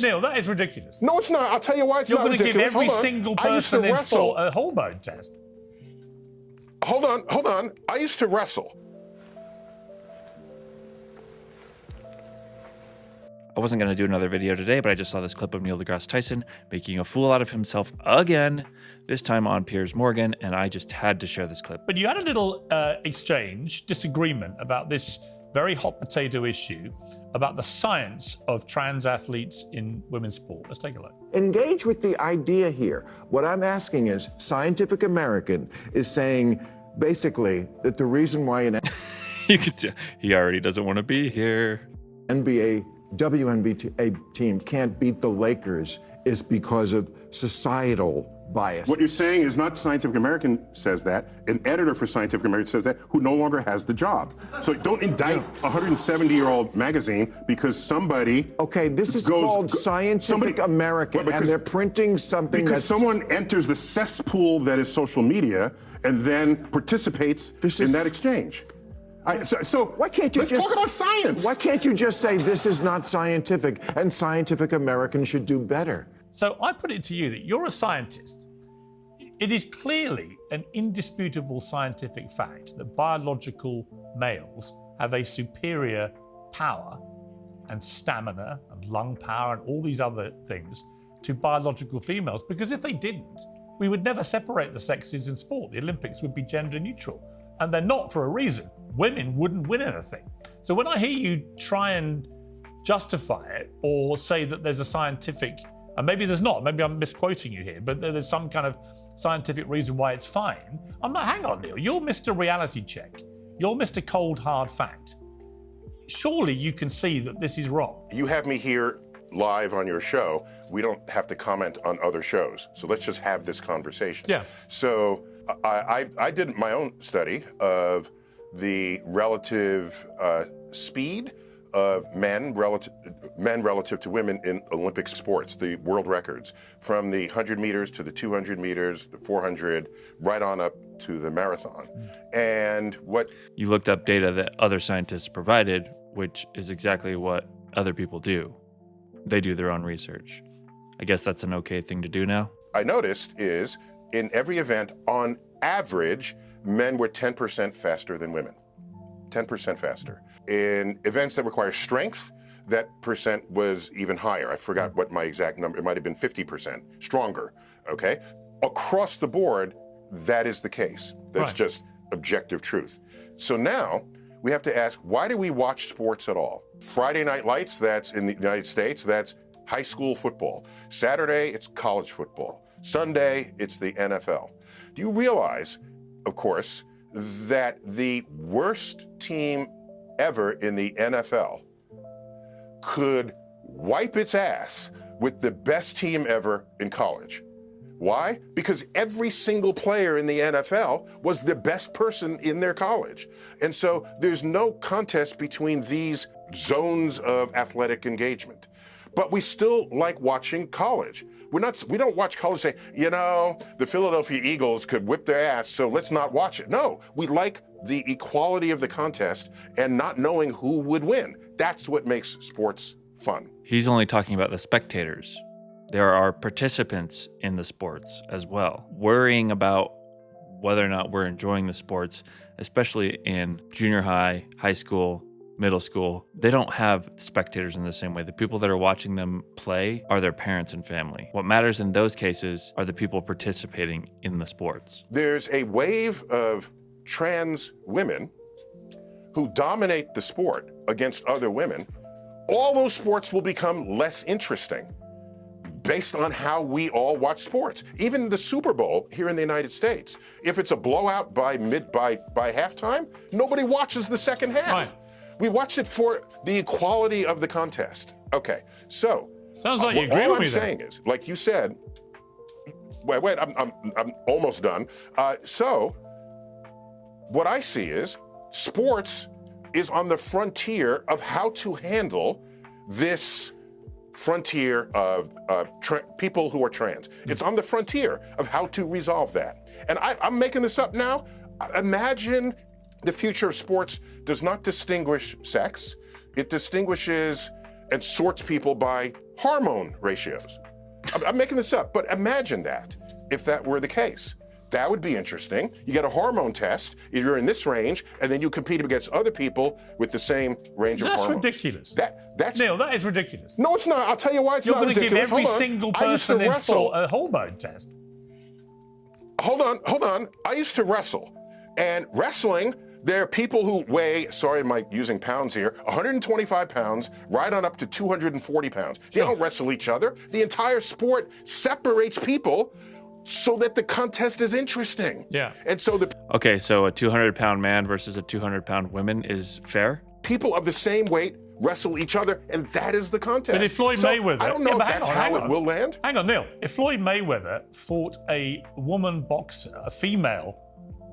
Neil, that is ridiculous. No, it's not. I'll tell you why it's not ridiculous. You're going to give every single person in sport a hormone test. Hold on. I used to wrestle. I wasn't going to do another video today, but I just saw this clip of Neil deGrasse Tyson making a fool out of himself again, this time on Piers Morgan, and I just had to share this clip. But you had a little disagreement about this very hot potato issue about the science of trans athletes in women's sport. Let's take a look. Engage with the idea here. What I'm asking is, Scientific American is saying basically that the reason why an You could tell he already doesn't want to be here. WNBA team can't beat the Lakers is because of societal bias. What you're saying is not Scientific American says that. An editor for Scientific American says that, who no longer has the job. So don't indict a 170-year-old magazine because somebody... Okay, this is called Scientific American, and they're printing something because someone enters the cesspool that is social media and then participates in that exchange. So why can't you let's talk about science. Why can't you just say this is not scientific and Scientific American should do better? So I put it to you that you're a scientist. It is clearly an indisputable scientific fact that biological males have a superior power and stamina and lung power and all these other things to biological females, because if they didn't, we would never separate the sexes in sport. The Olympics would be gender neutral, and they're not for a reason. Women wouldn't win anything. So when I hear you try and justify it or say that there's a scientific, and maybe there's not, maybe I'm misquoting you here, but there's some kind of scientific reason why it's fine, I'm like, hang on, Neil, you're Mr. Reality Check. You're Mr. Cold Hard Fact. Surely you can see that this is wrong. You have me here live on your show. We don't have to comment on other shows. So let's just have this conversation. Yeah. So I did my own study of the relative speed of men relative to women in Olympic sports, the world records, from the 100 meters to the 200 meters, the 400, right on up to the marathon. And what... You looked up data that other scientists provided, which is exactly what other people do. They do their own research. I guess that's an okay thing to do now? I noticed is, in every event, on average, men were 10% faster than women. 10% faster. In events that require strength, that percent was even higher. I forgot what my exact number, it might have been 50% stronger, okay? Across the board, that is the case. That's just objective truth. So now, we have to ask, why do we watch sports at all? Friday Night Lights, that's in the United States, that's high school football. Saturday, it's college football. Sunday, it's the NFL. Do you realize, of course, that the worst team ever in the NFL could wipe its ass with the best team ever in college? Why? Because every single player in the NFL was the best person in their college. And so there's no contest between these zones of athletic engagement. But we still like watching college. We don't watch college and say, you know, the Philadelphia Eagles could whip their ass, so let's not watch it. No, we like the equality of the contest and not knowing who would win. That's what makes sports fun. He's only talking about the spectators. There are participants in the sports as well. Worrying about whether or not we're enjoying the sports, especially in junior high, high school, middle school, they don't have spectators in the same way. The people that are watching them play are their parents and family. What matters in those cases are the people participating in the sports. There's a wave of trans women who dominate the sport against other women. All those sports will become less interesting based on how we all watch sports. Even the Super Bowl here in the United States, if it's a blowout by halftime, nobody watches the second half. Right. We watch it for the equality of the contest. Okay, so sounds like you agree all with I'm me saying is, like you said, wait, I'm almost done. So what I see is sports is on the frontier of how to handle this frontier of people who are trans. It's on the frontier of how to resolve that. And I'm making this up now. Imagine the future of sports does not distinguish sex. It distinguishes and sorts people by hormone ratios. I'm making this up, but imagine that if that were the case. That would be interesting. You get a hormone test, you're in this range, and then you compete against other people with the same range of hormones. That's ridiculous. That's Neil, that is ridiculous. No, it's not. I'll tell you why it's not ridiculous. You're going to give every Hold on. single I used to person in wrestle. sport a hormone test. Hold on. I used to wrestle. And wrestling, there are people who weigh, sorry, am I using pounds here, 125 pounds, right on up to 240 pounds. They don't wrestle each other. The entire sport separates people so that the contest is interesting. Yeah. And so the Okay, so a 200-pound man versus a 200-pound woman is fair? people of the same weight wrestle each other, and that is the contest. But if Floyd So, Mayweather... I don't know Yeah, if but hang that's on, how hang it on. will land. Hang on, Neil. If Floyd Mayweather fought a woman boxer, a female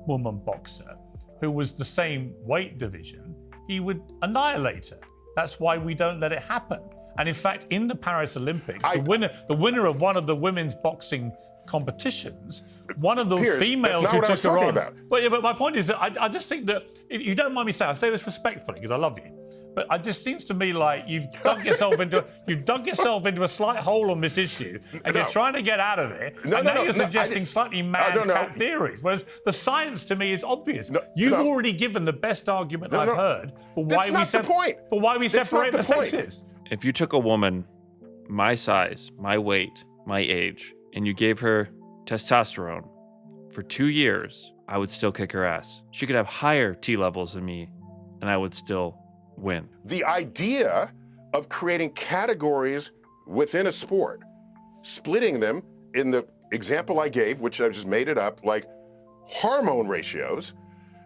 woman boxer, who was the same weight division, he would annihilate her. That's why we don't let it happen. And in fact, in the Paris Olympics, the winner of one of the women's boxing competitions, one of the Piers, females that's not who what I was took her talking on. about. But my point is that I just think that, if you don't mind me saying, I say this respectfully because I love you, but it just seems to me like you've dug yourself into a slight hole on this issue, and you're trying to get out of it. And now you're suggesting slightly mad theories, whereas the science to me is obvious. You've already given the best argument I've heard for why we separate the sexes. If you took a woman my size, my weight, my age, and you gave her testosterone for 2 years, I would still kick her ass. She could have higher T levels than me, and I would still win. The idea of creating categories within a sport, splitting them in the example I gave, which I just made it up, like hormone ratios,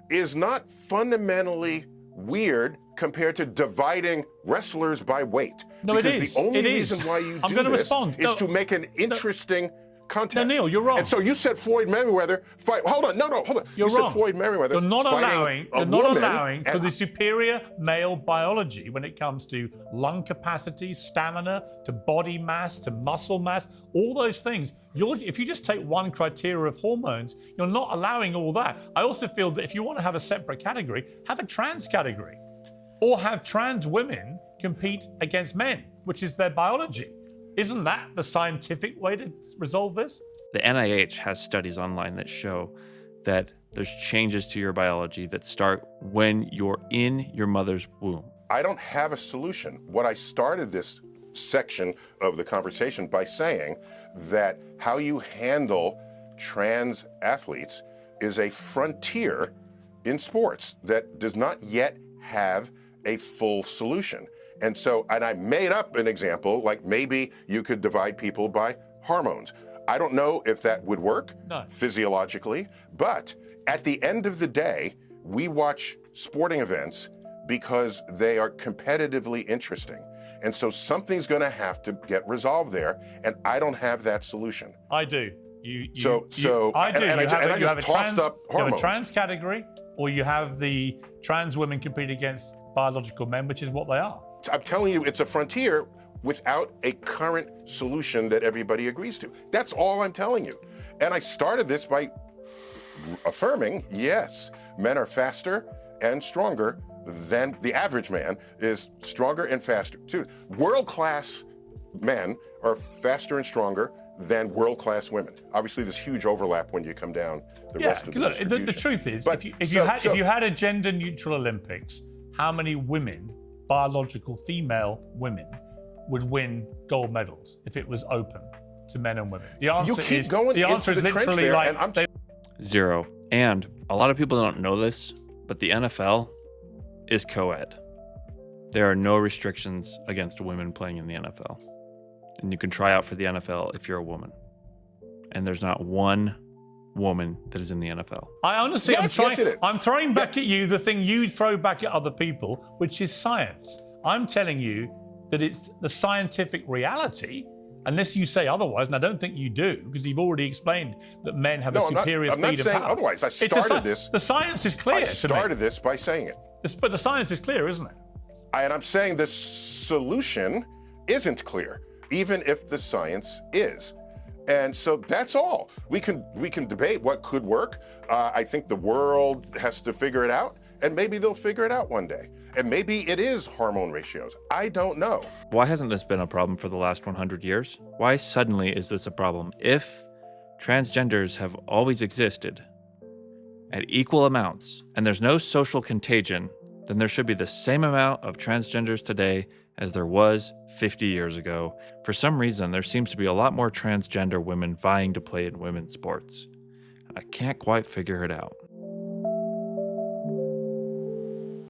is not fundamentally weird compared to dividing wrestlers by weight. No, because it is. the only It is. reason why you I'm do gonna this respond. is to make an interesting contest. No, Neil, you're wrong. And so you said Floyd Mayweather fight. Hold on. You're you wrong. said Floyd Mayweather. You're not fighting allowing for the superior male biology when it comes to lung capacity, stamina, to body mass, to muscle mass, all those things. If you just take one criteria of hormones, you're not allowing all that. I also feel that if you want to have a separate category, have a trans category, or have trans women compete against men, which is their biology. Isn't that the scientific way to resolve this? The NIH has studies online that show that there's changes to your biology that start when you're in your mother's womb. I don't have a solution. What I started this section of the conversation by saying that how you handle trans athletes is a frontier in sports that does not yet have a full solution. And I made up an example, like maybe you could divide people by hormones. I don't know if that would work physiologically, but at the end of the day, we watch sporting events because they are competitively interesting. And so something's going to have to get resolved there, and I don't have that solution. I do. I do. You have a hormones. trans category, or you have the trans women compete against biological men, which is what they are. I'm telling you, it's a frontier without a current solution that everybody agrees to. That's all I'm telling you. And I started this by affirming, yes, men are faster and stronger than the average man is stronger and faster. Too. World-class men are faster and stronger than world-class women. Obviously, there's huge overlap when you come down the rest of the distribution. The truth is, But if you had a gender-neutral Olympics, how many women, biological female women, would win gold medals if it was open to men and women? The answer is literally like 0. And a lot of people don't know this, but the NFL is co-ed. There are no restrictions against women playing in the NFL. And you can try out for the NFL if you're a woman. And there's not one woman that is in the NFL. I honestly, Yes, I'm throwing back at you the thing you throw back at other people, which is science. I'm telling you that it's the scientific reality, unless you say otherwise, and I don't think you do, because you've already explained that men have a superior speed of power. I'm not saying otherwise. I started this. The science is clear to me. I started this by saying it. But the science is clear, isn't it? And I'm saying the solution isn't clear, even if the science is. And so that's all. We can debate what could work. I think the world has to figure it out, and maybe they'll figure it out one day. And maybe it is hormone ratios. I don't know. Why hasn't this been a problem for the last 100 years? Why suddenly is this a problem? If transgenders have always existed at equal amounts and there's no social contagion, then there should be the same amount of transgenders today as there was 50 years ago. For some reason, there seems to be a lot more transgender women vying to play in women's sports. I can't quite figure it out.